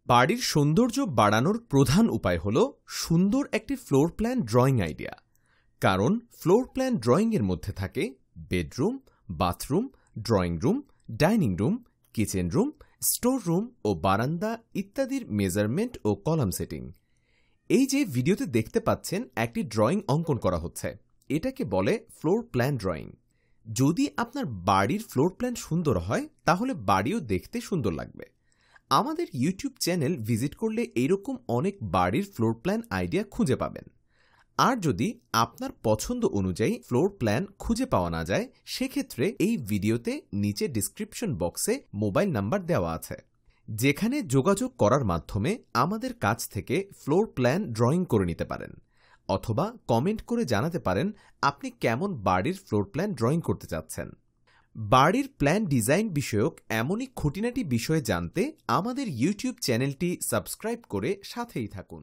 বাড়ির সৌন্দর্য বাড়ানোর প্রধান উপায় হল সুন্দর একটি ফ্লোর প্ল্যান ড্রয়িং আইডিয়া। কারণ ফ্লোর প্ল্যান ড্রয়িংয়ের মধ্যে থাকে bedroom, bathroom, drawing room, dining room, kitchen room, store room ও বারান্দা ইত্যাদির মেজারমেন্ট ও কলাম সেটিং। এই যে ভিডিওতে দেখতে পাচ্ছেন একটি ড্রয়িং অঙ্কন করা হচ্ছে, এটাকে বলে ফ্লোর প্ল্যান ড্রয়িং। যদি আপনার বাড়ির ফ্লোর প্ল্যান সুন্দর হয় তাহলে বাড়িও দেখতে সুন্দর লাগবে। আমাদের ইউটিউব চ্যানেল ভিজিট করলে এইরকম অনেক বাড়ির ফ্লোর প্ল্যান আইডিয়া খুঁজে পাবেন। আর যদি আপনার পছন্দ অনুযায়ী ফ্লোর প্ল্যান খুঁজে পাওয়া না যায়, সেক্ষেত্রে এই ভিডিওতে নিচে ডিসক্রিপশন বক্সে মোবাইল নাম্বার দেওয়া আছে, যেখানে যোগাযোগ করার মাধ্যমে আমাদের কাছ থেকে ফ্লোর প্ল্যান ড্রয়িং করে নিতে পারেন, অথবা কমেন্ট করে জানাতে পারেন আপনি কেমন বাড়ির ফ্লোর প্ল্যান ড্রয়িং করতে চাচ্ছেন। বাড়ির প্ল্যান ডিজাইন বিষয়ক এমনই খুঁটিনাটি বিষয়ে জানতে আমাদের ইউটিউব চ্যানেলটি সাবস্ক্রাইব করে সাথেই থাকুন।